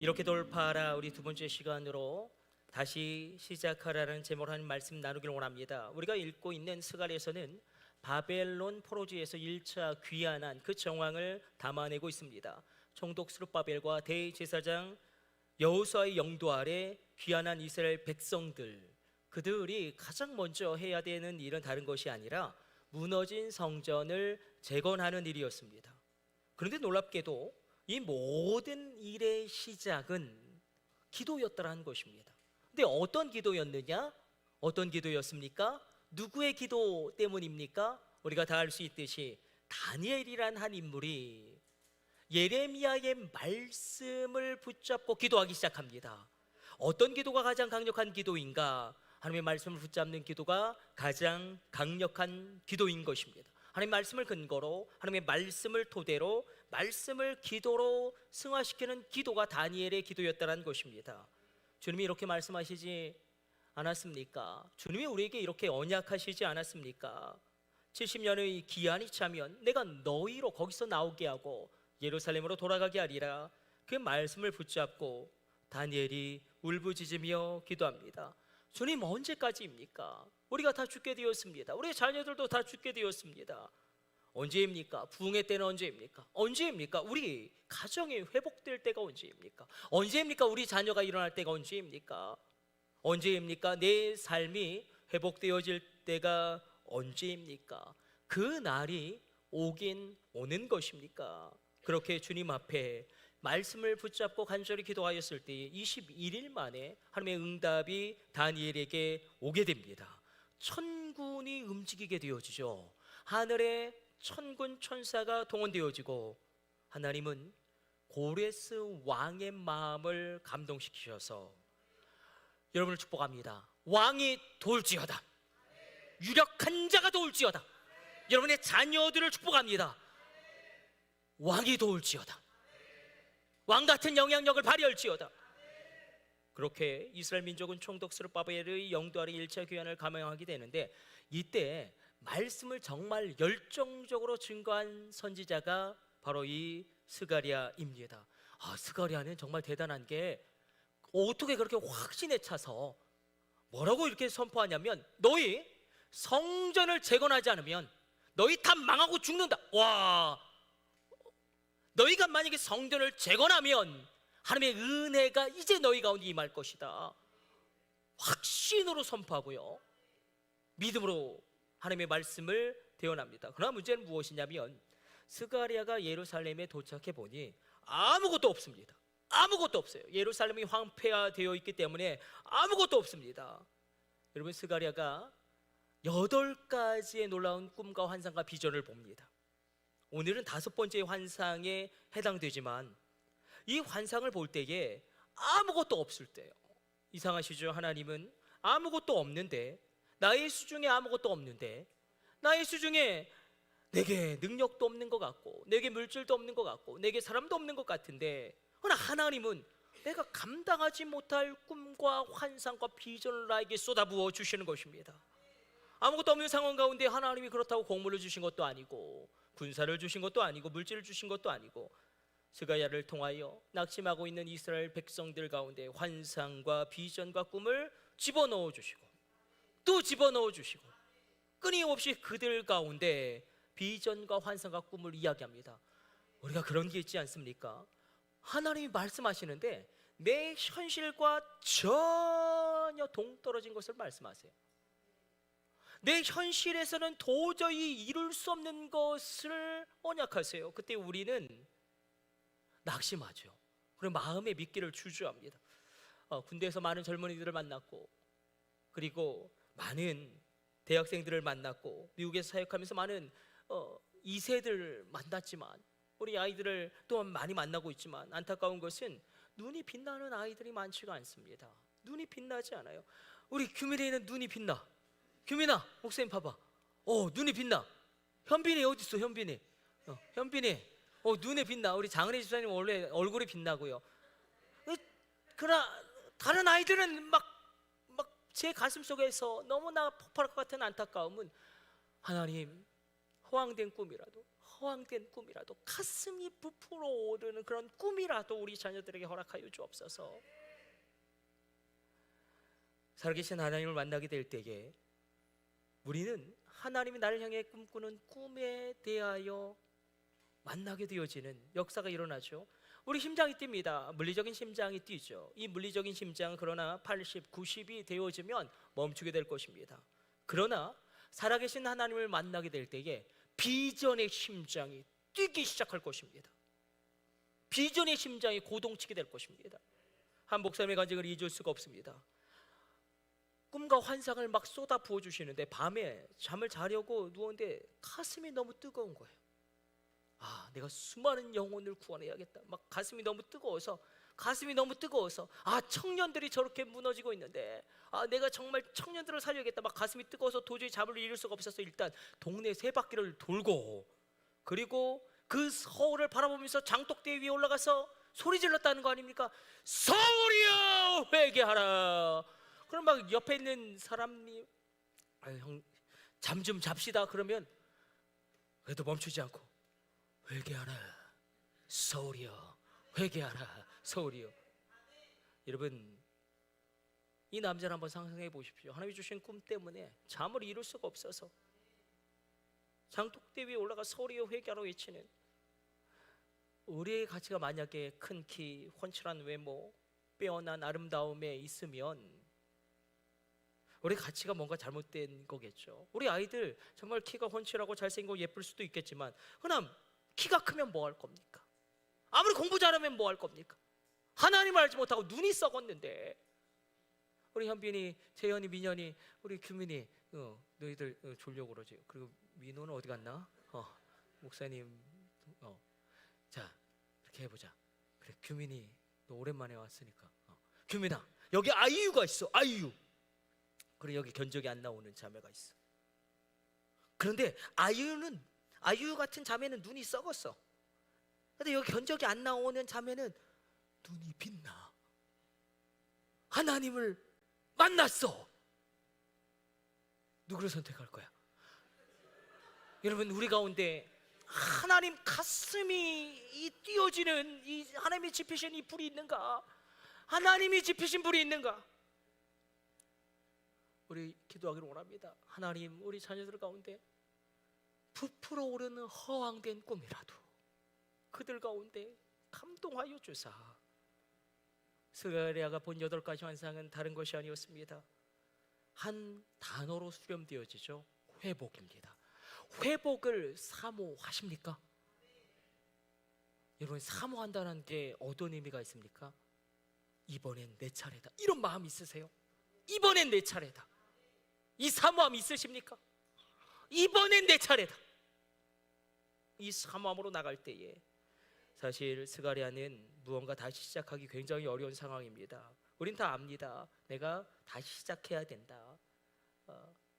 이렇게 돌파하라, 우리 두 번째 시간으로 다시 시작하라는 제목으로 한 말씀 나누기를 원합니다. 우리가 읽고 있는 스가랴서는 바벨론 포로지에서 1차 귀환한 그 정황을 담아내고 있습니다. 총독 스룹바벨과 대제사장 여호수아의 영도 아래 귀환한 이스라엘 백성들, 그들이 가장 먼저 해야 되는 일은 다른 것이 아니라 무너진 성전을 재건하는 일이었습니다. 그런데 놀랍게도 이 모든 일의 시작은 기도였다라는 것입니다. 근데 어떤 기도였느냐? 어떤 기도였습니까? 누구의 기도 때문입니까? 우리가 다 알 수 있듯이 다니엘이란 한 인물이 예레미야의 말씀을 붙잡고 기도하기 시작합니다. 어떤 기도가 가장 강력한 기도인가? 하나님의 말씀을 붙잡는 기도가 가장 강력한 기도인 것입니다. 하나님의 말씀을 근거로, 하나님의 말씀을 토대로, 말씀을 기도로 승화시키는 기도가 다니엘의 기도였다는 것입니다. 주님이 이렇게 말씀하시지 않았습니까? 주님이 우리에게 이렇게 언약하시지 않았습니까? 70년의 기한이 차면 내가 너희로 거기서 나오게 하고 예루살렘으로 돌아가게 하리라. 그 말씀을 붙잡고 다니엘이 울부짖으며 기도합니다. 주님, 언제까지입니까? 우리가 다 죽게 되었습니다. 우리의 자녀들도 다 죽게 되었습니다. 언제입니까? 부흥의 때는 언제입니까? 언제입니까? 우리 가정이 회복될 때가 언제입니까? 언제입니까? 우리 자녀가 일어날 때가 언제입니까? 언제입니까? 내 삶이 회복되어질 때가 언제입니까? 그 날이 오긴 오는 것입니까? 그렇게 주님 앞에 말씀을 붙잡고 간절히 기도하였을 때 21일 만에 하나님의 응답이 다니엘에게 오게 됩니다. 천군이 움직이게 되어지죠. 하늘에 천군 천사가 동원되어지고 하나님은 고레스 왕의 마음을 감동시키셔서 여러분을 축복합니다. 왕이 도울지어다. 유력한 자가 도울지어다. 여러분의 자녀들을 축복합니다. 왕이 도울지어다. 왕 같은 영향력을 발휘할지어다. 그렇게 이스라엘 민족은 총독 스룹바벨의 영도 아래 1차 귀환을 감행하게 되는데, 이때 말씀을 정말 열정적으로 증거한 선지자가 바로 이 스가랴입니다. 스가랴는 정말 대단한 게 어떻게 그렇게 확신에 차서 뭐라고 이렇게 선포하냐면, 너희 성전을 재건하지 않으면 너희 다 망하고 죽는다. 와, 너희가 만약에 성전을 재건하면 하나님의 은혜가 이제 너희 가운데 임할 것이다. 확신으로 선포하고요, 믿음으로 하나님의 말씀을 대언합니다. 그러나 문제는 무엇이냐면, 스가랴가 예루살렘에 도착해 보니 아무것도 없습니다. 아무것도 없어요. 예루살렘이 황폐화되어 있기 때문에 아무것도 없습니다. 여러분, 스가랴가 8가지의 놀라운 꿈과 환상과 비전을 봅니다. 오늘은 5번째 환상에 해당되지만, 이 환상을 볼 때에 아무것도 없을 때요. 이상하시죠? 하나님은 아무것도 없는데, 나의 수중에 아무것도 없는데, 나의 수중에 내게 능력도 없는 것 같고, 내게 물질도 없는 것 같고, 내게 사람도 없는 것 같은데, 그러나 하나님은 내가 감당하지 못할 꿈과 환상과 비전을 나에게 쏟아부어 주시는 것입니다. 아무것도 없는 상황 가운데 하나님이 그렇다고 곡물을 주신 것도 아니고, 군사를 주신 것도 아니고, 물질을 주신 것도 아니고, 스가랴를 통하여 낙심하고 있는 이스라엘 백성들 가운데 환상과 비전과 꿈을 집어넣어 주시고, 또 집어넣어 주시고, 끊임없이 그들 가운데 비전과 환상과 꿈을 이야기합니다. 우리가 그런 게 있지 않습니까? 하나님이 말씀하시는데 내 현실과 전혀 동떨어진 것을 말씀하세요. 내 현실에서는 도저히 이룰 수 없는 것을 언약하세요. 그때 우리는 낙심하죠. 그리고 마음의 미끼를 주저합니다. 군대에서 많은 젊은이들을 만났고, 그리고 많은 대학생들을 만났고, 미국에서 사역하면서 많은 2세들 만났지만, 우리 아이들을 또한 많이 만나고 있지만, 안타까운 것은 눈이 빛나는 아이들이 많지가 않습니다. 눈이 빛나지 않아요. 우리 규민이는 눈이 빛나. 규민아, 목사님 봐봐. 눈이 빛나. 현빈이 어디 있어? 현빈이. 현빈이. 눈에 빛나. 우리 장은혜 집사님 원래 얼굴이 빛나고요. 그러나 다른 아이들은 막 제 가슴 속에서 너무나 폭발할 것 같은 안타까움은, 하나님, 허황된 꿈이라도, 허황된 꿈이라도, 가슴이 부풀어 오르는 그런 꿈이라도 우리 자녀들에게 허락하여 주옵소서. 살아계신 하나님을 만나게 될 때에 우리는 하나님이 나를 향해 꿈꾸는 꿈에 대하여 만나게 되어지는 역사가 일어나죠. 우리 심장이 뜁니다. 물리적인 심장이 뛰죠. 이 물리적인 심장은 그러나 80, 90이 되어지면 멈추게 될 것입니다. 그러나 살아계신 하나님을 만나게 될 때에 비전의 심장이 뛰기 시작할 것입니다. 비전의 심장이 고동치게 될 것입니다. 한 목사님의 간증을 잊을 수가 없습니다. 꿈과 환상을 막 쏟아 부어주시는데 밤에 잠을 자려고 누웠는데 가슴이 너무 뜨거운 거예요. 내가 수많은 영혼을 구원해야겠다. 막 가슴이 너무 뜨거워서 청년들이 저렇게 무너지고 있는데 내가 정말 청년들을 살려야겠다. 막 가슴이 뜨거워서 도저히 잠을 이룰 수가 없어서 일단 동네 세 바퀴를 돌고, 그리고 그 서울을 바라보면서 장독대 위에 올라가서 소리 질렀다는 거 아닙니까? 서울이여 회개하라. 그럼 막 옆에 있는 사람이 형 잠 좀 잡시다 그러면 그래도 멈추지 않고 회개하라 서울이여, 회개하라 서울이여. 여러분, 이 남자를 한번 상상해 보십시오. 하나님이 주신 꿈 때문에 잠을 이룰 수가 없어서 장독대 위에 올라가 서울이여 회개하라 외치는, 우리의 가치가 만약에 큰 키, 훤칠한 외모, 빼어난 아름다움에 있으면 우리 가치가 뭔가 잘못된 거겠죠. 우리 아이들 정말 키가 훤칠하고 잘생기고 예쁠 수도 있겠지만, 그럼 키가 크면 뭐 할 겁니까? 아무리 공부 잘하면 뭐 할 겁니까? 하나님을 알지 못하고 눈이 썩었는데. 우리 현빈이, 재현이, 민현이, 우리 규민이 너희들 졸려고 그러지. 그리고 민호는 어디 갔나? 목사님 자 이렇게 해보자. 그래 규민이 너 오랜만에 왔으니까 규민아 여기 아이유가 있어. 아이유. 그리고 여기 견적이 안 나오는 자매가 있어. 그런데 아이유 같은 자매는 눈이 썩었어. 근데 여기 견적이 안 나오는 자매는 눈이 빛나. 하나님을 만났어. 누구를 선택할 거야? 여러분, 우리 가운데 하나님 가슴이 뛰어지는 이 하나님이 지피신 이 불이 있는가? 하나님이 지피신 불이 있는가? 우리 기도하기를 원합니다. 하나님, 우리 자녀들 가운데 부풀어 오르는 허황된 꿈이라도 그들 가운데 감동하여 주사. 스가랴가 본 8가지 환상은 다른 것이 아니었습니다. 한 단어로 수렴되어지죠. 회복입니다. 회복을 사모하십니까? 여러분, 사모한다는 게 어떤 의미가 있습니까? 이번엔 내 차례다, 이런 마음 있으세요? 이번엔 내 차례다, 이 사모함 있으십니까? 이번엔 내 차례다. 이 사모함으로 나갈 때에 사실 스가랴는 무언가 다시 시작하기 굉장히 어려운 상황입니다. 우린 다 압니다. 내가 다시 시작해야 된다.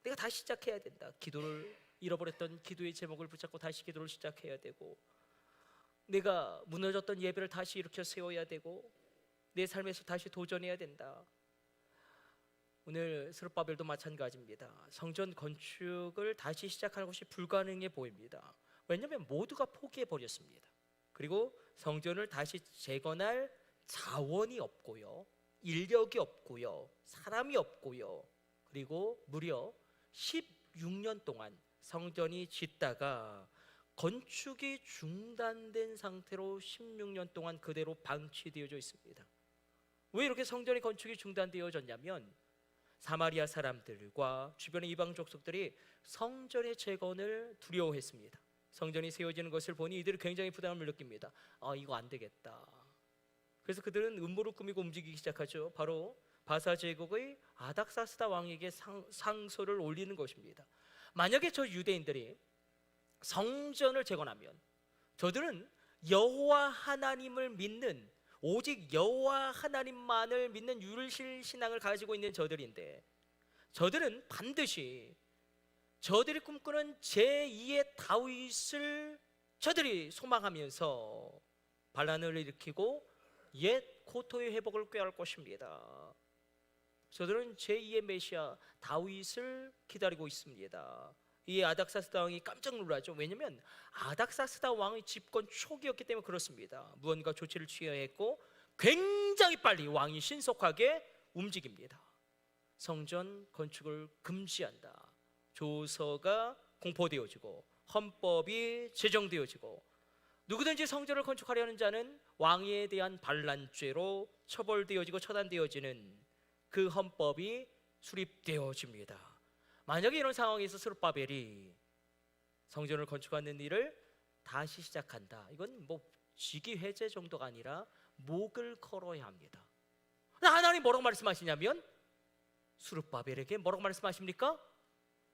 내가 다시 시작해야 된다. 기도를 잃어버렸던 기도의 제목을 붙잡고 다시 기도를 시작해야 되고, 내가 무너졌던 예배를 다시 일으켜 세워야 되고, 내 삶에서 다시 도전해야 된다. 오늘 스룹바벨도 마찬가지입니다. 성전 건축을 다시 시작하는 것이 불가능해 보입니다. 왜냐하면 모두가 포기해 버렸습니다. 그리고 성전을 다시 재건할 자원이 없고요, 인력이 없고요, 사람이 없고요. 그리고 무려 16년 동안 성전이 짓다가 건축이 중단된 상태로 16년 동안 그대로 방치되어져 있습니다. 왜 이렇게 성전의 건축이 중단되어졌냐면, 사마리아 사람들과 주변의 이방 족속들이 성전의 재건을 두려워했습니다. 성전이 세워지는 것을 보니 이들이 굉장히 부담을 느낍니다. 이거 안 되겠다. 그래서 그들은 음모를 꾸미고 움직이기 시작하죠. 바로 바사 제국의 아닥사스다 왕에게 상소를 올리는 것입니다. 만약에 저 유대인들이 성전을 재건하면 저들은 여호와 하나님을 믿는, 오직 여호와 하나님만을 믿는 유일신 신앙을 가지고 있는 저들인데, 저들은 반드시 저들이 꿈꾸는 제2의 다윗을 저들이 소망하면서 반란을 일으키고 옛 고토의 회복을 꾀할 것입니다. 저들은 제2의 메시아 다윗을 기다리고 있습니다. 이 아닥사스다 왕이 깜짝 놀라죠. 왜냐하면 아닥사스다 왕의 집권 초기였기 때문에 그렇습니다. 무언가 조치를 취해야 했고 굉장히 빨리 왕이 신속하게 움직입니다. 성전 건축을 금지한다. 조서가 공포되어지고 헌법이 제정되어지고 누구든지 성전을 건축하려는 자는 왕위에 대한 반란죄로 처벌되어지고 처단되어지는 그 헌법이 수립되어집니다. 만약에 이런 상황에서 스룹바벨이 성전을 건축하는 일을 다시 시작한다, 이건 뭐 직위 해제 정도가 아니라 목을 걸어야 합니다. 하나님 뭐라고 말씀하시냐면 스룹바벨에게 뭐라고 말씀하십니까?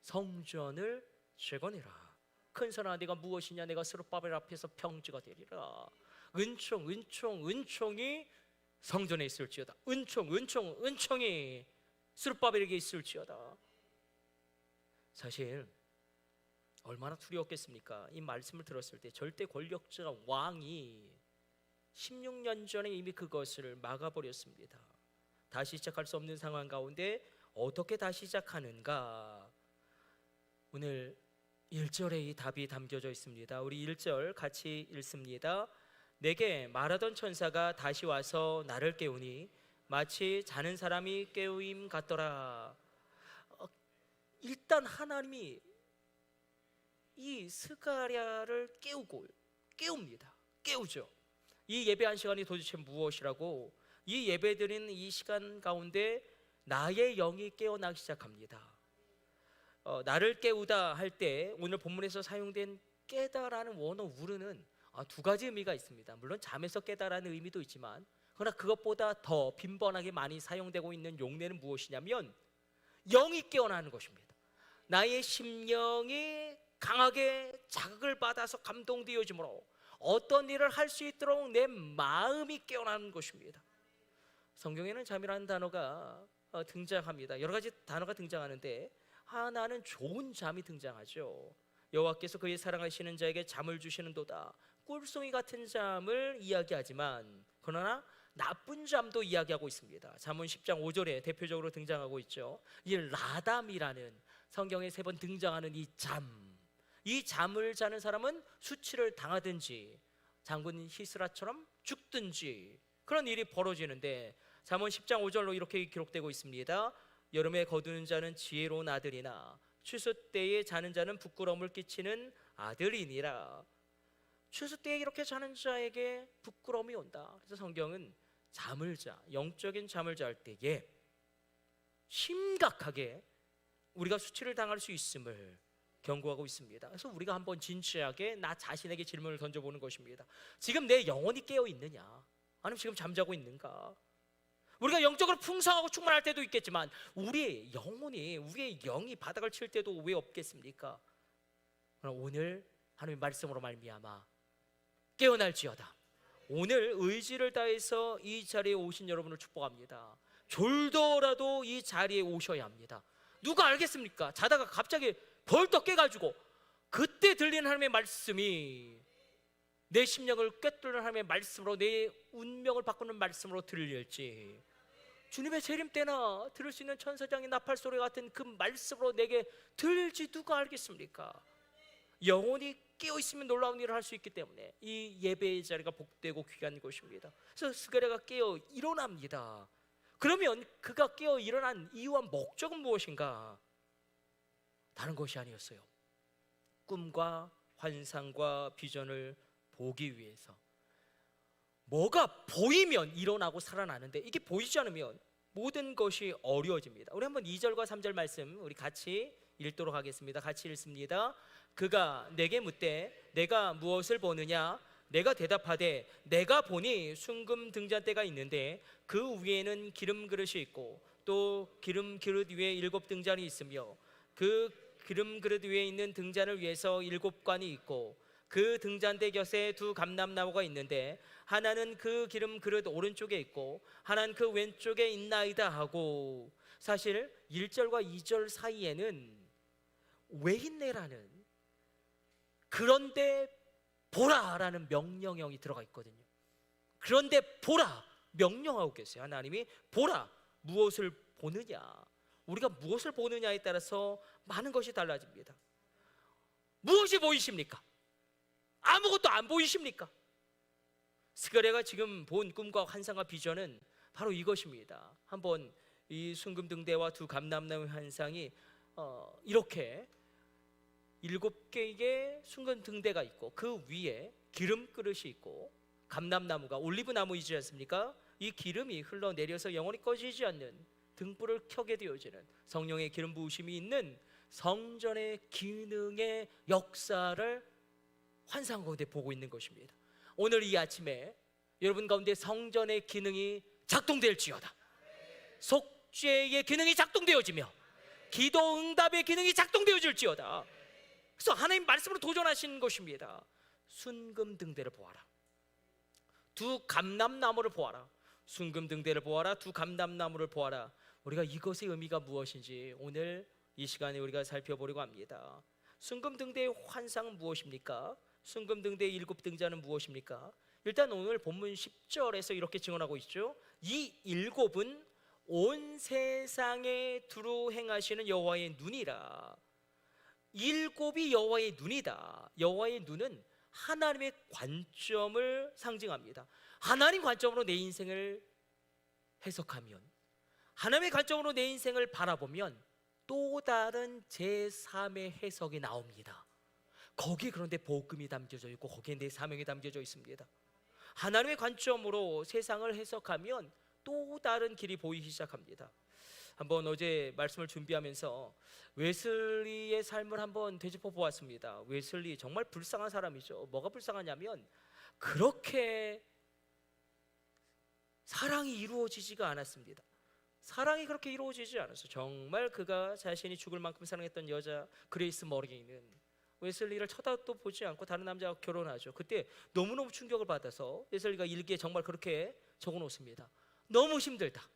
성전을 재건해라. 큰손아 네가 무엇이냐? 내가 스룹바벨 앞에서 평지가 되리라. 은총이 성전에 있을지어다. 은총이 스룹바벨에게 있을지어다. 사실 얼마나 두려웠겠습니까? 이 말씀을 들었을 때 절대 권력자 왕이 16년 전에 이미 그것을 막아버렸습니다. 다시 시작할 수 없는 상황 가운데 어떻게 다시 시작하는가? 오늘 1절에 이 답이 담겨져 있습니다. 우리 1절 같이 읽습니다. 내게 말하던 천사가 다시 와서 나를 깨우니 마치 자는 사람이 깨우임 같더라. 일단 하나님이 이 스가랴를 깨우죠. 이 예배한 시간이 도대체 무엇이라고? 이 예배드리는 이 시간 가운데 나의 영이 깨어나기 시작합니다. 나를 깨우다 할 때 오늘 본문에서 사용된 깨다라는 원어 우르는 두 가지 의미가 있습니다. 물론 잠에서 깨다라는 의미도 있지만, 그러나 그것보다 더 빈번하게 많이 사용되고 있는 용례는 무엇이냐면 영이 깨어나는 것입니다. 나의 심령이 강하게 자극을 받아서 감동되어지므로 어떤 일을 할 수 있도록 내 마음이 깨어나는 것입니다. 성경에는 잠이라는 단어가 등장합니다. 여러 가지 단어가 등장하는데 하나는 좋은 잠이 등장하죠. 여호와께서 그의 사랑하시는 자에게 잠을 주시는도다. 꿀송이 같은 잠을 이야기하지만 그러나 나쁜 잠도 이야기하고 있습니다. 잠언 10장 5절에 대표적으로 등장하고 있죠. 이 라담이라는 성경에 3번 등장하는 이 잠을 자는 사람은 수치를 당하든지 장군 시스라처럼 죽든지 그런 일이 벌어지는데, 잠언 10장 5절로 이렇게 기록되고 있습니다. 여름에 거두는 자는 지혜로운 아들이나 추수 때에 자는 자는 부끄러움을 끼치는 아들이니라. 추수 때에 이렇게 자는 자에게 부끄러움이 온다. 그래서 성경은 영적인 잠을 잘 때에 심각하게 우리가 수치를 당할 수 있음을 경고하고 있습니다. 그래서 우리가 한번 진지하게 나 자신에게 질문을 던져보는 것입니다. 지금 내 영혼이 깨어 있느냐? 아니면 지금 잠자고 있는가? 우리가 영적으로 풍성하고 충만할 때도 있겠지만 우리의 영이 바닥을 칠 때도 왜 없겠습니까? 그럼 오늘 하나님의 말씀으로 말미암아 깨어날지어다. 오늘 의지를 다해서 이 자리에 오신 여러분을 축복합니다. 졸더라도 이 자리에 오셔야 합니다. 누가 알겠습니까? 자다가 갑자기 벌떡 깨가지고 그때 들리는 하나님의 말씀이 내 심령을 꿰뚫는 하나님의 말씀으로 내 운명을 바꾸는 말씀으로 들릴지, 주님의 재림 때나 들을 수 있는 천사장의 나팔 소리 같은 그 말씀으로 내게 들릴지 누가 알겠습니까? 영혼이 깨어 있으면 놀라운 일을 할 수 있기 때문에 이 예배의 자리가 복되고 귀한 것입니다. 그래서 스가랴가 깨어 일어납니다. 그러면 그가 깨어 일어난 이유와 목적은 무엇인가? 다른 것이 아니었어요. 꿈과 환상과 비전을 보기 위해서. 뭐가 보이면 일어나고 살아나는데 이게 보이지 않으면 모든 것이 어려워집니다. 우리 한번 2절과 3절 말씀 우리 같이 읽도록 하겠습니다. 같이 읽습니다. 그가 내게 묻되 내가 무엇을 보느냐? 내가 대답하되 내가 보니 순금 등잔대가 있는데 그 위에는 기름 그릇이 있고 또 기름 그릇 위에 7등잔이 있으며 그 기름 그릇 위에 있는 등잔을 위해서 7관이 있고 그 등잔대 곁에 2 감람나무가 있는데 하나는 그 기름 그릇 오른쪽에 있고 하나는 그 왼쪽에 있나이다 하고, 사실 1절과 2절 사이에는 왜 있네라는, 그런데 보라라는 명령형이 들어가 있거든요. 그런데 보라 명령하고 계세요. 하나님이 보라, 무엇을 보느냐, 우리가 무엇을 보느냐에 따라서 많은 것이 달라집니다. 무엇이 보이십니까? 아무것도 안 보이십니까? 스가랴가 지금 본 꿈과 환상과 비전은 바로 이것입니다. 한번 이 순금등대와 두 감람나무 환상이 이렇게 7개의 순금등대가 있고 그 위에 기름 그릇이 있고 감람나무가 올리브나무이지 않습니까? 이 기름이 흘러내려서 영원히 꺼지지 않는 등불을 켜게 되어지는 성령의 기름 부으심이 있는 성전의 기능의 역사를 환상 가운데 보고 있는 것입니다. 오늘 이 아침에 여러분 가운데 성전의 기능이 작동될지어다. 속죄의 기능이 작동되어지며 기도 응답의 기능이 작동되어질지어다. 그래서 하나님 말씀으로 도전하신 것입니다. 순금등대를 보아라. 두 감람나무를 보아라. 순금등대를 보아라. 두 감람나무를 보아라. 우리가 이것의 의미가 무엇인지 오늘 이 시간에 우리가 살펴보려고 합니다. 순금등대의 환상은 무엇입니까? 순금등대의 7등자는 무엇입니까? 일단 오늘 본문 10절에서 이렇게 증언하고 있죠. 이 7은 온 세상에 두루 행하시는 여호와의 눈이라. 7이 여호와의 눈이다. 여호와의 눈은 하나님의 관점을 상징합니다. 하나님 관점으로 내 인생을 해석하면, 하나님의 관점으로 내 인생을 바라보면 또 다른 제3의 해석이 나옵니다. 거기에 그런데 복음이 담겨져 있고 거기에 내 사명이 담겨져 있습니다. 하나님의 관점으로 세상을 해석하면 또 다른 길이 보이기 시작합니다. 한번 어제 말씀을 준비하면서 웨슬리의 삶을 한번 되짚어 보았습니다. 웨슬리 정말 불쌍한 사람이죠. 뭐가 불쌍하냐면 그렇게 사랑이 이루어지지가 않았습니다. 사랑이 그렇게 이루어지지 않았어요. 정말 그가 자신이 죽을 만큼 사랑했던 여자 그레이스 머리는 웨슬리를 쳐다도 보지 않고 다른 남자와 결혼하죠. 그때 너무너무 충격을 받아서 웨슬리가 일기에 정말 그렇게 적어놓습니다. 너무 힘들다.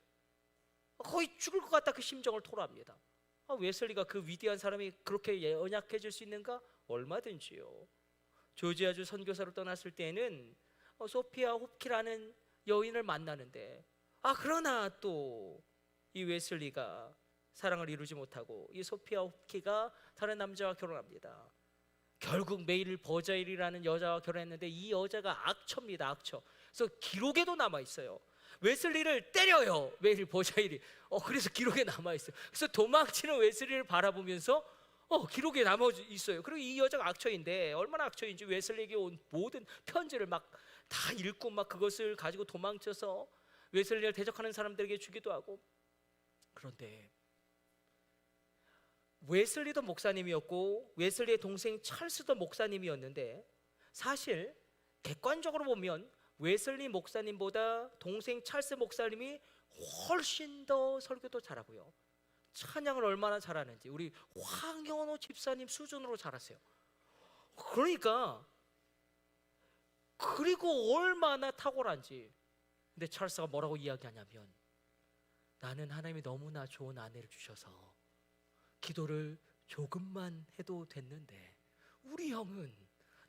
거의 죽을 것 같다. 그 심정을 토로합니다. 웨슬리가 그 위대한 사람이 그렇게 연약해질 수 있는가? 얼마든지요. 조지아주 선교사로 떠났을 때는 소피아 홉키라는 여인을 만나는데 그러나 또 이 웨슬리가 사랑을 이루지 못하고 이 소피아 홉키가 다른 남자와 결혼합니다. 결국 메일 버자일이라는 여자와 결혼했는데 이 여자가 악처입니다. 악처. 그래서 기록에도 남아있어요. 웨슬리를 때려요. 메일 버자일이. 그래서 기록에 남아있어요. 그래서 도망치는 웨슬리를 바라보면서 기록에 남아있어요. 그리고 이 여자가 악처인데 얼마나 악처인지 웨슬리에게 온 모든 편지를 막 다 읽고 막 그것을 가지고 도망쳐서 웨슬리를 대적하는 사람들에게 주기도 하고. 그런데 웨슬리도 목사님이었고 웨슬리의 동생 찰스도 목사님이었는데 사실 객관적으로 보면 웨슬리 목사님보다 동생 찰스 목사님이 훨씬 더 설교도 잘하고요, 찬양을 얼마나 잘하는지 우리 황현호 집사님 수준으로 잘하세요. 그러니까 그리고 얼마나 탁월한지. 근데 찰스가 뭐라고 이야기하냐면 나는 하나님이 너무나 좋은 아내를 주셔서 기도를 조금만 해도 됐는데 우리 형은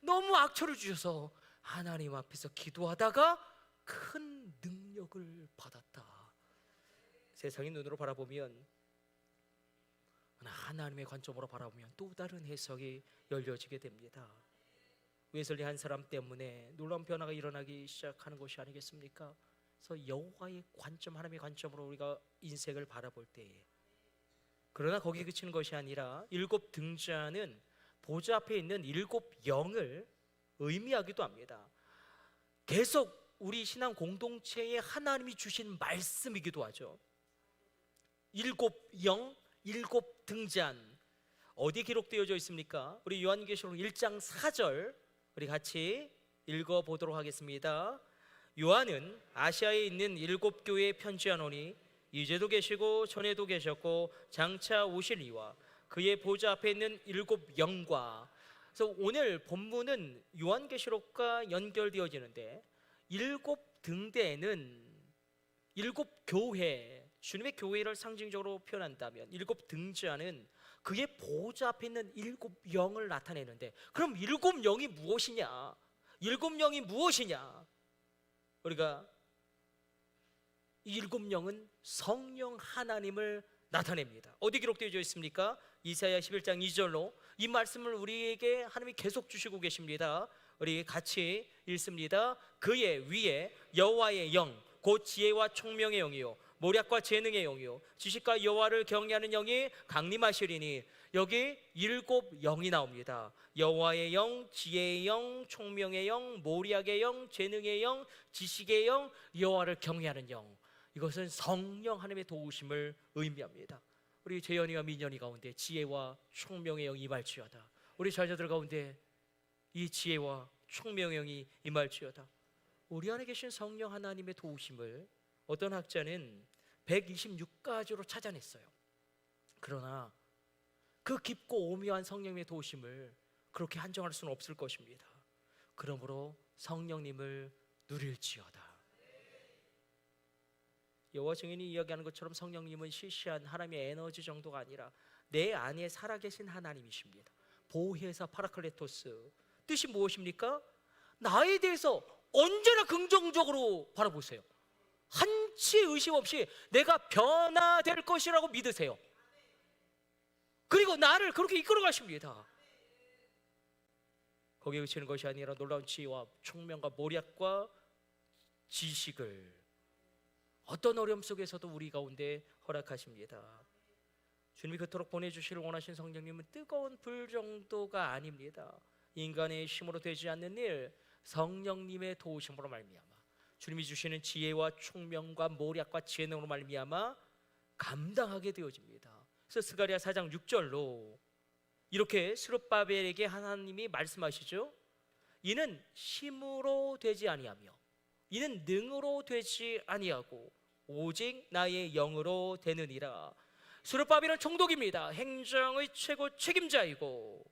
너무 악처를 주셔서 하나님 앞에서 기도하다가 큰 능력을 받았다. 세상의 눈으로 바라보면, 하나님의 관점으로 바라보면 또 다른 해석이 열려지게 됩니다. 웨슬리 한 사람 때문에 놀라운 변화가 일어나기 시작하는 것이 아니겠습니까? 그래서 여호와의 관점, 하나님의 관점으로 우리가 인생을 바라볼 때에, 그러나 거기에 그치는 것이 아니라 7등자는 보좌 앞에 있는 7영을 의미하기도 합니다. 계속 우리 신앙 공동체에 하나님이 주신 말씀이기도 하죠. 7영, 7등잔 어디 기록되어져 있습니까? 우리 요한계시록 1장 4절 우리 같이 읽어보도록 하겠습니다. 요한은 아시아에 있는 7교회에 편지하노니 이제도 계시고 전에도 계셨고 장차 오실이와 그의 보좌 앞에 있는 7영과. 그래서 오늘 본문은 요한계시록과 연결되어지는데 7등대는 7교회, 주님의 교회를 상징적으로 표현한다면 7등자는 그의 보좌 앞에 있는 7영을 나타내는데, 그럼 7영이 무엇이냐? 7영이 무엇이냐? 우리가 이 7영은 성령 하나님을 나타냅니다. 어디 기록되어 있습니까? 이사야 11장 2절로 이 말씀을 우리에게 하나님이 계속 주시고 계십니다. 우리 같이 읽습니다. 그의 위에 여호와의 영, 곧 지혜와 총명의 영이요 모략과 재능의 영이요 지식과 여호와를 경외하는 영이 강림하시리니, 여기 7 영이 나옵니다. 여호와의 영, 지혜의 영, 총명의 영, 모략의 영, 재능의 영, 지식의 영, 여호와를 경외하는 영. 이것은 성령 하나님의 도우심을 의미합니다. 우리 재현이와 민현이 가운데 지혜와 총명의 영이 임할지어다. 우리 자녀들 가운데 이 지혜와 총명의 영이 임할지어다. 우리 안에 계신 성령 하나님의 도우심을 어떤 학자는 126가지로 찾아냈어요. 그러나 그 깊고 오묘한 성령의 도우심을 그렇게 한정할 수는 없을 것입니다. 그러므로 성령님을 누릴지어다. 여호와 증인이 이야기하는 것처럼 성령님은 시시한 하나님의 에너지 정도가 아니라 내 안에 살아계신 하나님이십니다. 보혜사 파라클레토스, 뜻이 무엇입니까? 나에 대해서 언제나 긍정적으로 바라보세요. 한치 의심 없이 내가 변화될 것이라고 믿으세요. 그리고 나를 그렇게 이끌어 가십니다. 거기에 그치는 것이 아니라 놀라운 지혜와 총명과 모략과 지식을 어떤 어려움 속에서도 우리 가운데 허락하십니다. 주님이 그토록 보내주시를 원하신 성령님은 뜨거운 불 정도가 아닙니다. 인간의 힘으로 되지 않는 일, 성령님의 도우심으로 말미암아 주님이 주시는 지혜와 총명과 모략과 재능으로 말미암아 감당하게 되어집니다. 그래서 스가랴 4장 6절로 이렇게 스룹바벨에게 하나님이 말씀하시죠. 이는 힘으로 되지 아니하며 이는 능으로 되지 아니하고 오직 나의 영으로 되느니라. 스룹바벨은 총독입니다. 행정의 최고 책임자이고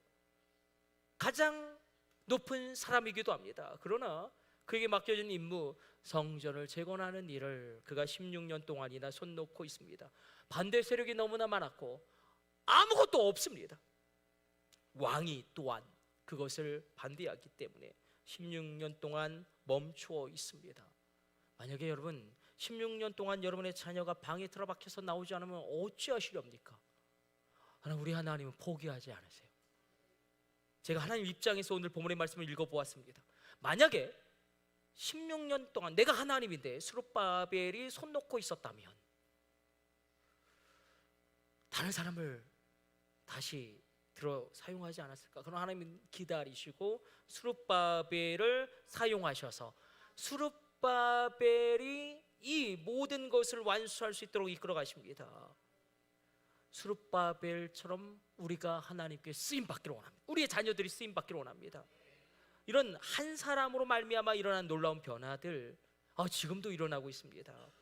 가장 높은 사람이기도 합니다. 그러나 그에게 맡겨진 임무, 성전을 재건하는 일을 그가 16년 동안이나 손 놓고 있습니다. 반대 세력이 너무나 많았고 아무것도 없습니다. 왕이 또한 그것을 반대하기 때문에 16년 동안 멈추어 있습니다. 만약에 여러분 16년 동안 여러분의 자녀가 방에 틀어박혀서 나오지 않으면 어찌하시렵니까? 하나님, 우리 하나님은 포기하지 않으세요. 제가 하나님 입장에서 오늘 본문의 말씀을 읽어보았습니다. 만약에 16년 동안 내가 하나님인데 스룹바벨이 손 놓고 있었다면 다른 사람을 다시 들어 사용하지 않았을까? 그럼 하나님은 기다리시고 스룹바벨을 사용하셔서 스룹바벨이 이 모든 것을 완수할 수 있도록 이끌어 가십니다. 스룹바벨처럼 우리가 하나님께 쓰임 받기를 원합니다. 우리의 자녀들이 쓰임 받기를 원합니다. 이런 한 사람으로 말미암아 일어난 놀라운 변화들 지금도 일어나고 있습니다.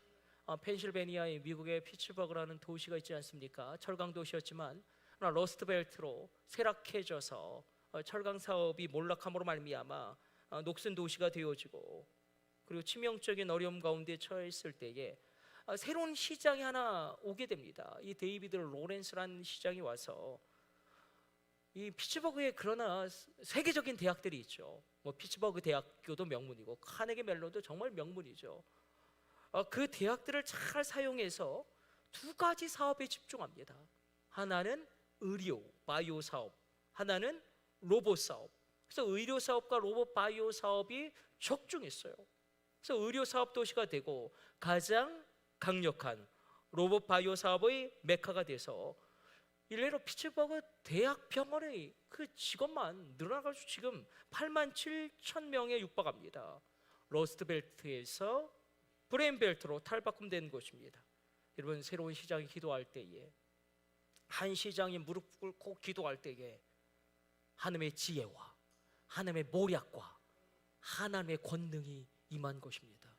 펜실베니아의 미국의 피츠버그라는 도시가 있지 않습니까? 철강 도시였지만 러스트벨트로 쇠락해져서 철강 사업이 몰락함으로 말미암아 녹슨 도시가 되어지고, 그리고 치명적인 어려움 가운데 처했을 때에 새로운 시장이 하나 오게 됩니다. 이 데이비드 로렌스라는 시장이 와서 이 피츠버그에 그러나 세계적인 대학들이 있죠. 뭐 피츠버그 대학교도 명문이고 카네기 멜론도 정말 명문이죠. 그 대학들을 잘 사용해서 2가지 사업에 집중합니다. 하나는 의료 바이오 사업, 하나는 로봇 사업. 그래서 의료 사업과 로봇 바이오 사업이 적중했어요. 그래서 의료 사업 도시가 되고 가장 강력한 로봇 바이오 사업의 메카가 돼서 일례로 피츠버그 대학 병원의 그 직원만 늘어나가지고 지금 87,000명에 육박합니다. 러스트벨트에서 브레인벨트로 탈바꿈된 곳입니다. 여러분, 새로운 시장이 기도할 때에, 한 시장이 무릎 꿇고 기도할 때에 하나님의 지혜와 하나님의 모략과 하나님의 권능이 임한 것입니다.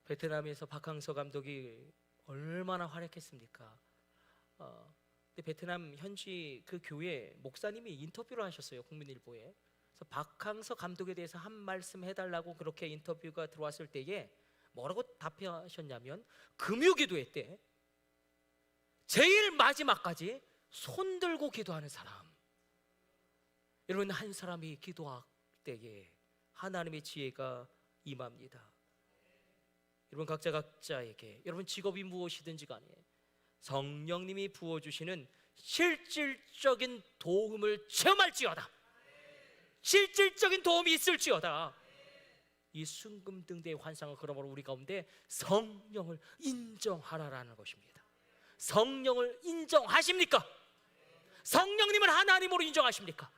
베트남에서 박항서 감독이 얼마나 활약했습니까? 근데 베트남 현지 그 교회 목사님이 인터뷰를 하셨어요, 국민일보에. 그래서 박항서 감독에 대해서 한 말씀 해달라고 그렇게 인터뷰가 들어왔을 때에 뭐라고 답하셨냐면, 금요기도회 때 제일 마지막까지 손 들고 기도하는 사람. 여러분, 한 사람이 기도할 때에 하나님의 지혜가 임합니다. 여러분, 각자에게 여러분 직업이 무엇이든지 간에 성령님이 부어주시는 실질적인 도움을 체험할지어다. 실질적인 도움이 있을지어다. 이 순금등대의 환상을 그러므로 우리 가운데 성령을 인정하라라는 것입니다. 성령을 인정하십니까? 성령님을 하나님으로 인정하십니까?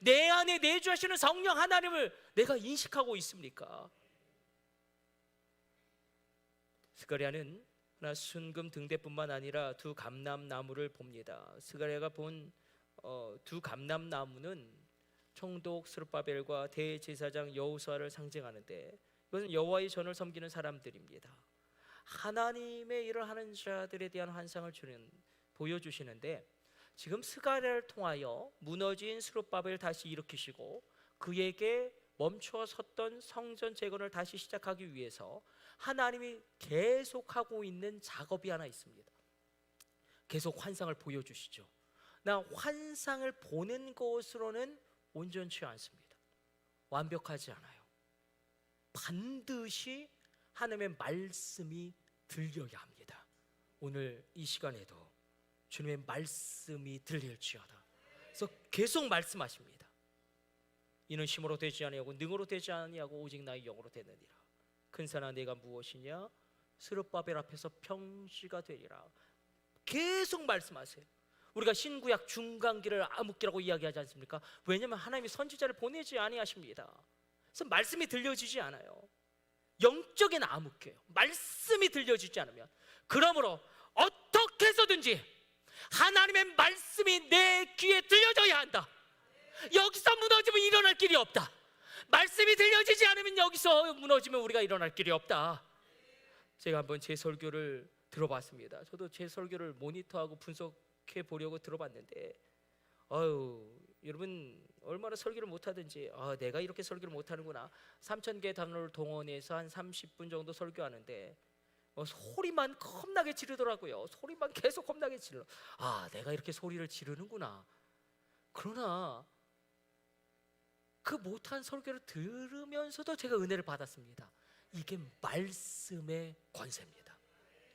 내 안에 내주하시는 성령 하나님을 내가 인식하고 있습니까? 스가랴는 하나 순금등대뿐만 아니라 두 감람나무를 봅니다. 스가랴가 본 두 감람나무는 총독 스룹바벨과 대제사장 여호수아를 상징하는데, 이것은 여호와의 전을 섬기는 사람들입니다. 하나님의 일을 하는 자들에 대한 환상을 보여주시는데, 지금 스가랴를 통하여 무너진 스룹바벨을 다시 일으키시고 그에게 멈춰 섰던 성전 재건을 다시 시작하기 위해서 하나님이 계속하고 있는 작업이 하나 있습니다. 계속 환상을 보여주시죠. 나 환상을 보는 것으로는 온전치 않습니다. 완벽하지 않아요. 반드시 하나님의 말씀이 들려야 합니다. 오늘 이 시간에도 주님의 말씀이 들릴지어다. 그래서 계속 말씀하십니다. 이는 힘으로 되지 아니하고 능으로 되지 아니하고 오직 나의 영으로 되느니라. 큰 산아 내가 무엇이냐? 스룹바벨 앞에서 평시가 되리라. 계속 말씀하세요. 우리가 신구약 중간기를 암흑기라고 이야기하지 않습니까? 왜냐하면 하나님이 선지자를 보내지 아니하십니다. 그래서 말씀이 들려지지 않아요. 영적인 암흑기예요. 말씀이 들려지지 않으면. 그러므로 어떻게 해서든지 하나님의 말씀이 내 귀에 들려져야 한다. 여기서 무너지면 일어날 길이 없다. 말씀이 들려지지 않으면 여기서 무너지면 우리가 일어날 길이 없다. 제가 한번 제 설교를 들어봤습니다. 저도 제 설교를 모니터하고 분석해 보려고 들어봤는데, 여러분 얼마나 설교를 못하든지 내가 이렇게 설교를 못하는구나. 3,000개 단어를 동원해서 한 30분 정도 설교하는데 소리만 겁나게 지르더라고요. 소리만 계속 겁나게 질러. 내가 이렇게 소리를 지르는구나. 그러나 그 못한 설교를 들으면서도 제가 은혜를 받았습니다. 이게 말씀의 권세입니다.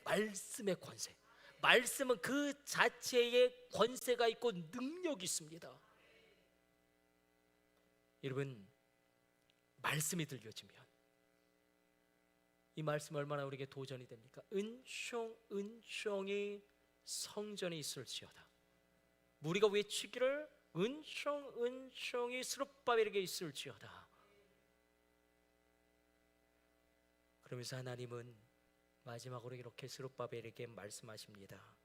말씀의 권세. 말씀은 그 자체에 권세가 있고 능력이 있습니다. 여러분, 말씀이 들려지면 이 말씀 얼마나 우리에게 도전이 됩니까? 은총이 성전에 있을지어다. 우리가 외치기를 은총이 스룹바벨에게 있을지어다. 그러면서 하나님은 마지막으로 이렇게 스룹바벨에게 말씀하십니다.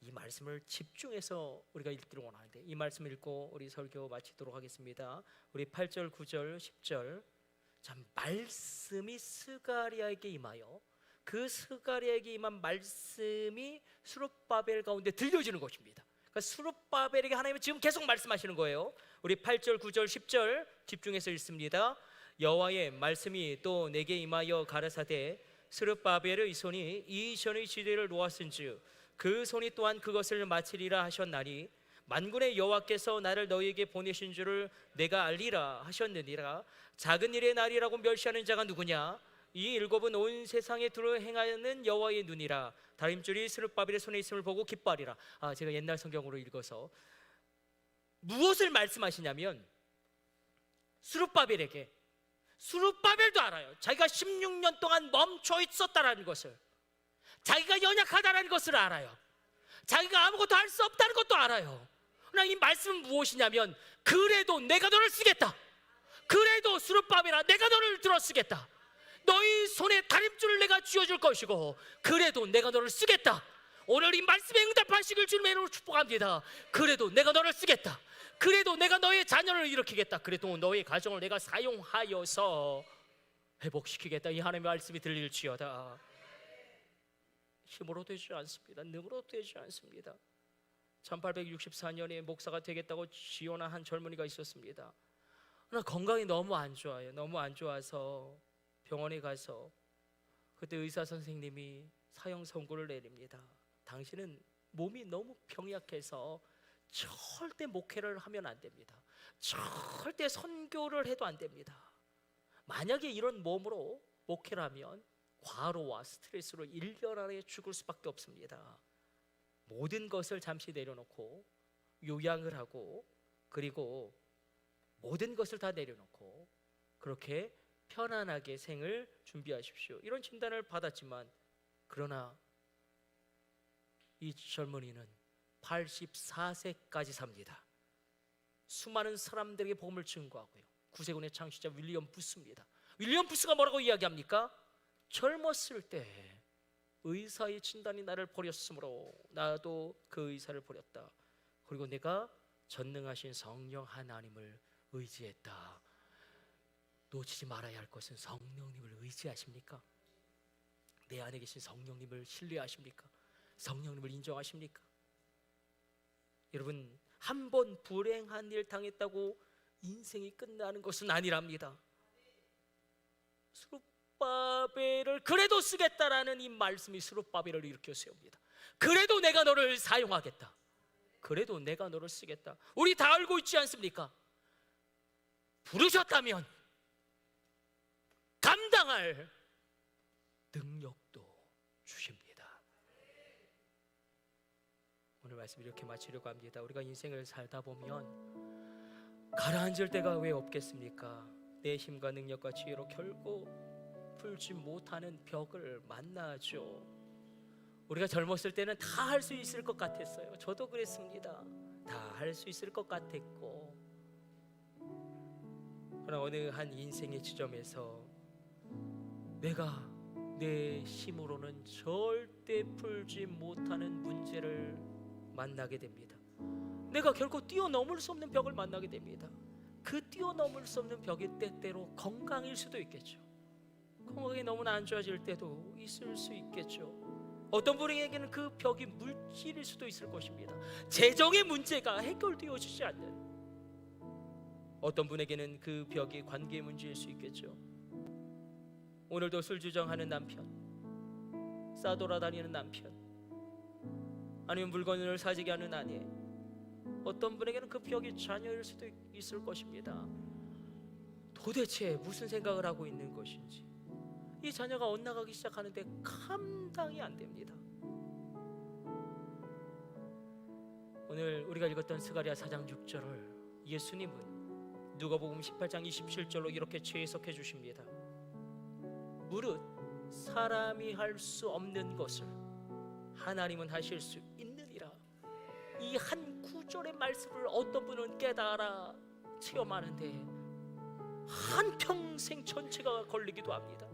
이 말씀을 집중해서 우리가 읽기를 원하는데, 이 말씀을 읽고 우리 설교 마치도록 하겠습니다. 우리 8절, 9절, 10절. 자, 말씀이 스가랴에게 임하여 그 스가랴에게 임한 말씀이 스룹바벨 가운데 들려지는 것입니다. 그러니까 스룹바벨에게 하나님은 지금 계속 말씀하시는 거예요. 우리 8절, 9절, 10절 집중해서 읽습니다. 여호와의 말씀이 또 내게 임하여 가라사대 스룹바벨의 손이 이 전의 지대를 놓았은즉 그 손이 또한 그것을 마치리라 하셨나니 만군의 여호와께서 나를 너희에게 보내신 줄을 내가 알리라 하셨느니라. 작은 일의 날이라고 멸시하는 자가 누구냐? 이 일곱은 온 세상에 두루 행하는 여호와의 눈이라. 다림줄이 스룹바벨의 손에 있음을 보고 기뻐하리라. 제가 옛날 성경으로 읽어서 무엇을 말씀하시냐면 스룹바벨에게, 스룹바벨도 알아요. 자기가 16년 동안 멈춰 있었다라는 것을, 자기가 연약하다라는 것을 알아요. 자기가 아무것도 할 수 없다는 것도 알아요. 그러나 이 말씀은 무엇이냐면, 그래도 내가 너를 쓰겠다. 그래도 스룹바벨아, 내가 너를 들어 쓰겠다. 너희 손에 다림줄을 내가 쥐어줄 것이고 그래도 내가 너를 쓰겠다. 오늘 이 말씀에 응답하시길 주님의 이름으로 축복합니다. 그래도 내가 너를 쓰겠다. 그래도 내가 너의 자녀를 일으키겠다. 그래도 너의 가정을 내가 사용하여서 회복시키겠다. 이 하나님의 말씀이 들릴지어다. 힘으로 되지 않습니다. 능으로 되지 않습니다. 1864년에 목사가 되겠다고 지원한 한 젊은이가 있었습니다. 그러나 건강이 너무 안 좋아요. 너무 안 좋아서 병원에 가서 그때 의사 선생님이 사형 선고를 내립니다. 당신은 몸이 너무 병약해서 절대 목회를 하면 안 됩니다. 절대 선교를 해도 안 됩니다. 만약에 이런 몸으로 목회를 하면 과로와 스트레스로 1년 안에 죽을 수밖에 없습니다. 모든 것을 잠시 내려놓고 요양을 하고, 그리고 모든 것을 다 내려놓고 그렇게 편안하게 생을 준비하십시오. 이런 진단을 받았지만, 그러나 이 젊은이는 84세까지 삽니다. 수많은 사람들에게 복음을 증거하고요. 구세군의 창시자 윌리엄 부스입니다. 윌리엄 부스가 뭐라고 이야기합니까? 젊었을 때 의사의 진단이 나를 버렸으므로 나도 그 의사를 버렸다. 그리고 내가 전능하신 성령 하나님을 의지했다. 놓치지 말아야 할 것은 성령님을 의지하십니까? 내 안에 계신 성령님을 신뢰하십니까? 성령님을 인정하십니까? 여러분, 한 번 불행한 일 당했다고 인생이 끝나는 것은 아니랍니다. 스룹바벨을 그래도 쓰겠다라는 이 말씀이 스룹바벨을 일으켜 세웁니다. 그래도 내가 너를 사용하겠다. 그래도 내가 너를 쓰겠다. 우리 다 알고 있지 않습니까? 부르셨다면 감당할 능력도 주십니다. 오늘 말씀 이렇게 마치려고 합니다. 우리가 인생을 살다 보면 가라앉을 때가 왜 없겠습니까? 내 힘과 능력과 지혜로 결국 풀지 못하는 벽을 만나죠. 우리가 젊었을 때는 다 할 수 있을 것 같았어요. 저도 그랬습니다. 다 할 수 있을 것 같았고, 그러나 어느 한 인생의 지점에서 내가 내 힘으로는 절대 풀지 못하는 문제를 만나게 됩니다. 내가 결코 뛰어넘을 수 없는 벽을 만나게 됩니다. 그 뛰어넘을 수 없는 벽이 때때로 건강일 수도 있겠죠. 건강이 너무나 안 좋아질 때도 있을 수 있겠죠. 어떤 분에게는 그 벽이 물질일 수도 있을 것입니다. 재정의 문제가 해결되어지지 않는, 어떤 분에게는 그 벽이 관계의 문제일 수 있겠죠. 오늘도 술주정하는 남편, 싸돌아다니는 남편, 아니면 물건을 사지게 하는 아내, 어떤 분에게는 그 벽이 자녀일 수도 있을 것입니다. 도대체 무슨 생각을 하고 있는 것인지, 이 자녀가 엇나가기 시작하는데 감당이 안 됩니다. 오늘 우리가 읽었던 스가랴 4장 6절을 예수님은 누가복음 18장 27절로 이렇게 재해석해 주십니다. 무릇 사람이 할 수 없는 것을 하나님은 하실 수 있느니라. 이 한 구절의 말씀을 어떤 분은 깨달아 체험하는데 한평생 전체가 걸리기도 합니다.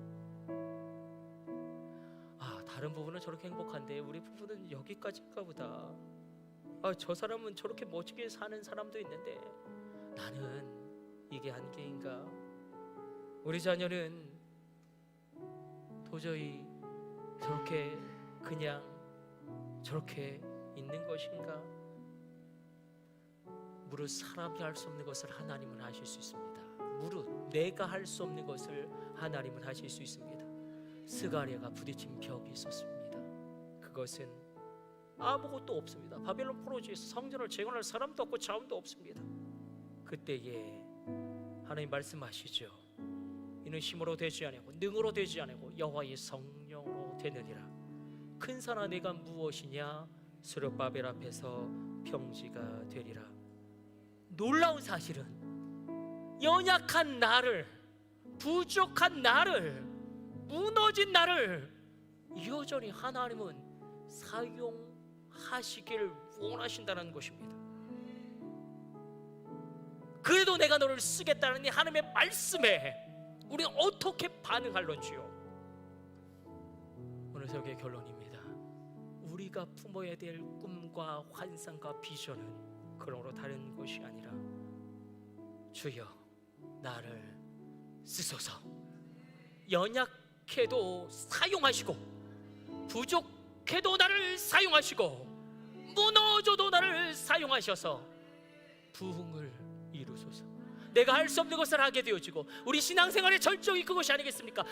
다른 부분은 저렇게 행복한데 우리 부부는 여기까지인가 보다. 저 사람은 저렇게 멋지게 사는 사람도 있는데 나는 이게 한계인가? 우리 자녀는 도저히 저렇게 그냥 저렇게 있는 것인가? 무릇 사람이 할 수 없는 것을 하나님은 하실 수 있습니다. 무릇 내가 할 수 없는 것을 하나님은 하실 수 있습니다. 스가랴가 부딪힌 벽이 있었습니다. 그것은 아무것도 없습니다. 바벨론 포로지에서 성전을 재건할 사람도 없고 자원도 없습니다. 그때에 하나님 말씀하시죠. 이는 힘으로 되지 아니하고 능으로 되지 아니하고 여호와의 성령으로 되느니라. 큰 산아 내가 무엇이냐? 스룹바벨 앞에서 평지가 되리라. 놀라운 사실은 연약한 나를, 부족한 나를, 무너진 나를 여전히 하나님은 사용하시기를 원하신다는 것입니다. 그래도 내가 너를 쓰겠다는 이 하나님의 말씀에 우리는 어떻게 반응할런지요? 오늘 설교의 결론입니다. 우리가 품어야 될 꿈과 환상과 비전은 그러므로 다른 것이 아니라 주여 나를 쓰소서. 연약해도 사용하시고, 부족해도 나를 사용하시고, 무너져도 나를 사용하셔서 부흥을 이루소서. 내가 할 수 없는 것을 하게 되어지고, 우리 신앙생활의 절정이 그것이 아니겠습니까?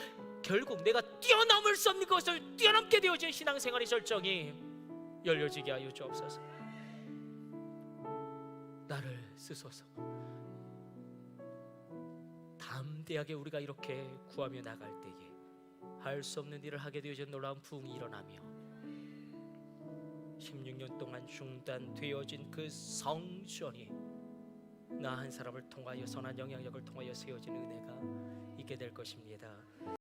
결국 내가 뛰어넘을 수 없는 것을 뛰어넘게 되어진 신앙생활의 절정이 열려지게 하여 주옵소서. 나를 쓰소서. 담대하게 우리가 이렇게 구하며 나갈 때에 할 수 없는 일을 하게 되어진 놀라운 부흥이 일어나며 16년 동안 중단되어진 그 성전이 나 한 사람을 통하여 선한 영향력을 통하여 세워진 은혜가 있게 될 것입니다.